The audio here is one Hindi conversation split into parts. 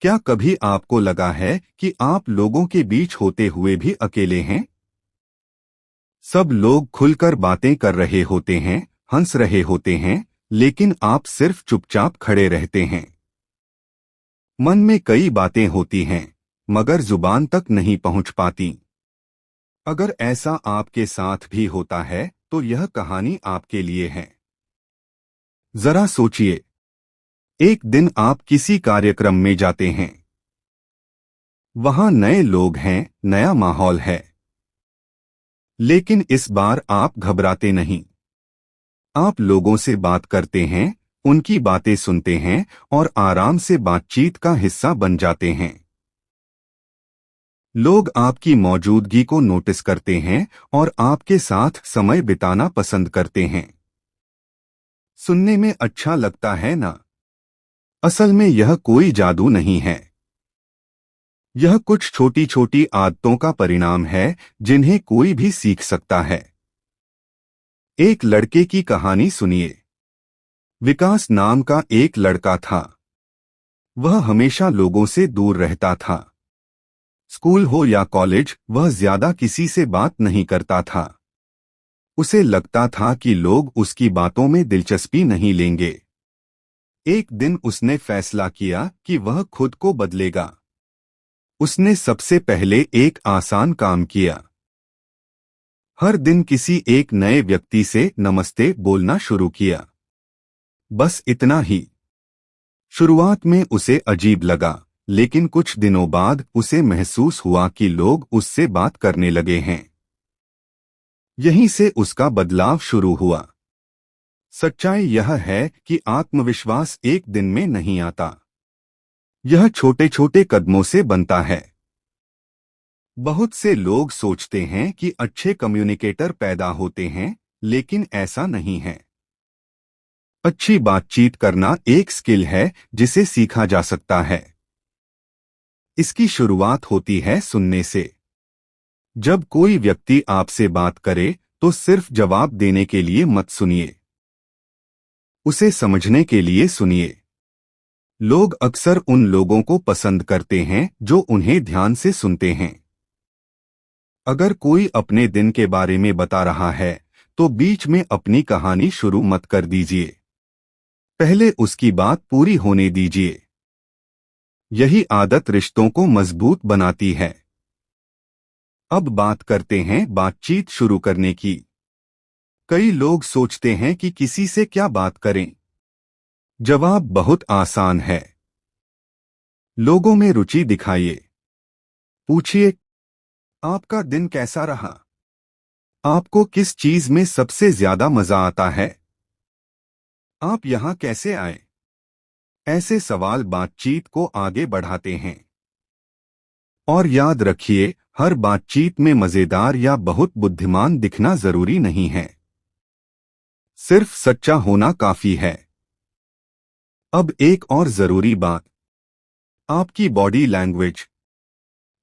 क्या कभी आपको लगा है कि आप लोगों के बीच होते हुए भी अकेले हैं? सब लोग खुलकर बातें कर रहे होते हैं, हंस रहे होते हैं, लेकिन आप सिर्फ चुपचाप खड़े रहते हैं। मन में कई बातें होती हैं, मगर जुबान तक नहीं पहुंच पाती। अगर ऐसा आपके साथ भी होता है, तो यह कहानी आपके लिए है। जरा सोचिए, एक दिन आप किसी कार्यक्रम में जाते हैं। वहां नए लोग हैं, नया माहौल है। लेकिन इस बार आप घबराते नहीं। आप लोगों से बात करते हैं, उनकी बातें सुनते हैं और आराम से बातचीत का हिस्सा बन जाते हैं। लोग आपकी मौजूदगी को नोटिस करते हैं और आपके साथ समय बिताना पसंद करते हैं। सुनने में अच्छा लगता है ना? असल में यह कोई जादू नहीं है। यह कुछ छोटी छोटी आदतों का परिणाम है जिन्हें कोई भी सीख सकता है। एक लड़के की कहानी सुनिए। विकास नाम का एक लड़का था। वह हमेशा लोगों से दूर रहता था। स्कूल हो या कॉलेज, वह ज्यादा किसी से बात नहीं करता था। उसे लगता था कि लोग उसकी बातों में दिलचस्पी नहीं लेंगे। एक दिन उसने फैसला किया कि वह खुद को बदलेगा। उसने सबसे पहले एक आसान काम किया। हर दिन किसी एक नए व्यक्ति से नमस्ते बोलना शुरू किया। बस इतना ही। शुरुआत में उसे अजीब लगा, लेकिन कुछ दिनों बाद उसे महसूस हुआ कि लोग उससे बात करने लगे हैं। यहीं से उसका बदलाव शुरू हुआ। सच्चाई यह है कि आत्मविश्वास एक दिन में नहीं आता। यह छोटे छोटे कदमों से बनता है। बहुत से लोग सोचते हैं कि अच्छे कम्युनिकेटर पैदा होते हैं, लेकिन ऐसा नहीं है। अच्छी बातचीत करना एक स्किल है जिसे सीखा जा सकता है। इसकी शुरुआत होती है सुनने से। जब कोई व्यक्ति आपसे बात करे, तो सिर्फ जवाब देने के लिए मत सुनिए। उसे समझने के लिए सुनिए। लोग अक्सर उन लोगों को पसंद करते हैं जो उन्हें ध्यान से सुनते हैं। अगर कोई अपने दिन के बारे में बता रहा है, तो बीच में अपनी कहानी शुरू मत कर दीजिए। पहले उसकी बात पूरी होने दीजिए। यही आदत रिश्तों को मजबूत बनाती है। अब बात करते हैं बातचीत शुरू करने की। कई लोग सोचते हैं कि किसी से क्या बात करें। जवाब बहुत आसान है। लोगों में रुचि दिखाइए। पूछिए, आपका दिन कैसा रहा? आपको किस चीज में सबसे ज्यादा मजा आता है? आप यहां कैसे आए? ऐसे सवाल बातचीत को आगे बढ़ाते हैं। और याद रखिए, हर बातचीत में मजेदार या बहुत बुद्धिमान दिखना जरूरी नहीं है। सिर्फ सच्चा होना काफी है। अब एक और जरूरी बात, आपकी बॉडी लैंग्वेज।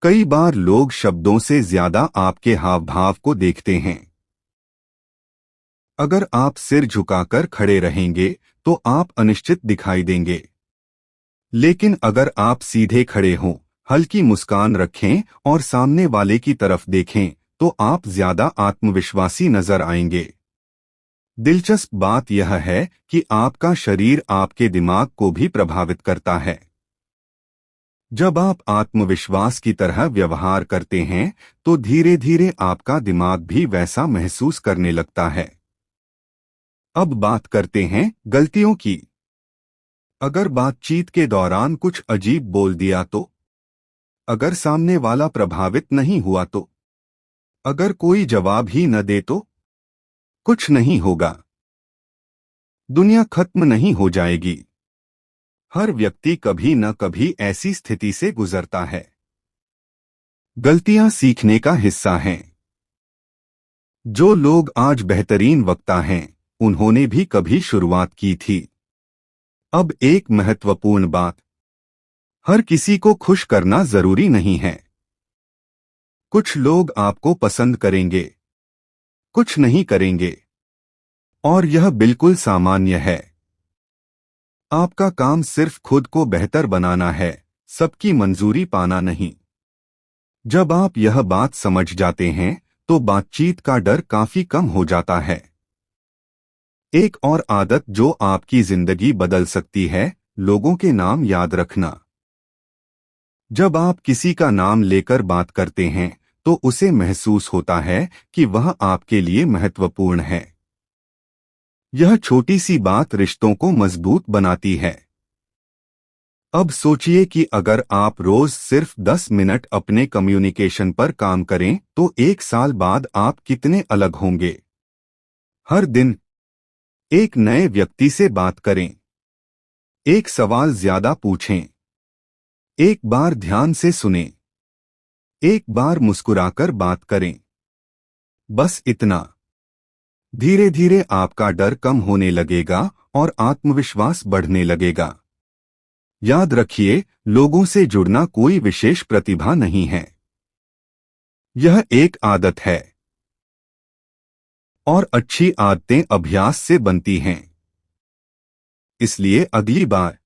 कई बार लोग शब्दों से ज्यादा आपके हाव भाव को देखते हैं। अगर आप सिर झुकाकर खड़े रहेंगे, तो आप अनिश्चित दिखाई देंगे। लेकिन अगर आप सीधे खड़े हों, हल्की मुस्कान रखें और सामने वाले की तरफ देखें, तो आप ज्यादा आत्मविश्वासी नजर आएंगे। दिलचस्प बात यह है कि आपका शरीर आपके दिमाग को भी प्रभावित करता है। जब आप आत्मविश्वास की तरह व्यवहार करते हैं, तो धीरे धीरे आपका दिमाग भी वैसा महसूस करने लगता है। अब बात करते हैं गलतियों की। अगर बातचीत के दौरान कुछ अजीब बोल दिया तो? अगर सामने वाला प्रभावित नहीं हुआ तो? अगर कोई जवाब ही न दे तो? कुछ नहीं होगा। दुनिया खत्म नहीं हो जाएगी। हर व्यक्ति कभी न कभी ऐसी स्थिति से गुजरता है। गलतियां सीखने का हिस्सा हैं। जो लोग आज बेहतरीन वक्ता हैं, उन्होंने भी कभी शुरुआत की थी। अब एक महत्वपूर्ण बात, हर किसी को खुश करना जरूरी नहीं है। कुछ लोग आपको पसंद करेंगे, कुछ नहीं करेंगे, और यह बिल्कुल सामान्य है। आपका काम सिर्फ खुद को बेहतर बनाना है, सबकी मंजूरी पाना नहीं। जब आप यह बात समझ जाते हैं तो बातचीत का डर काफी कम हो जाता है। एक और आदत जो आपकी जिंदगी बदल सकती है, लोगों के नाम याद रखना। जब आप किसी का नाम लेकर बात करते हैं तो उसे महसूस होता है कि वह आपके लिए महत्वपूर्ण है। यह छोटी सी बात रिश्तों को मजबूत बनाती है। अब सोचिए कि अगर आप रोज सिर्फ 10 मिनट अपने कम्युनिकेशन पर काम करें तो 1 साल बाद आप कितने अलग होंगे। हर दिन एक नए व्यक्ति से बात करें। एक सवाल ज्यादा पूछें। एक बार ध्यान से सुनें। एक बार मुस्कुराकर बात करें। बस इतना। धीरे धीरे आपका डर कम होने लगेगा और आत्मविश्वास बढ़ने लगेगा। याद रखिए, लोगों से जुड़ना कोई विशेष प्रतिभा नहीं है। यह एक आदत है और अच्छी आदतें अभ्यास से बनती हैं। इसलिए अगली बार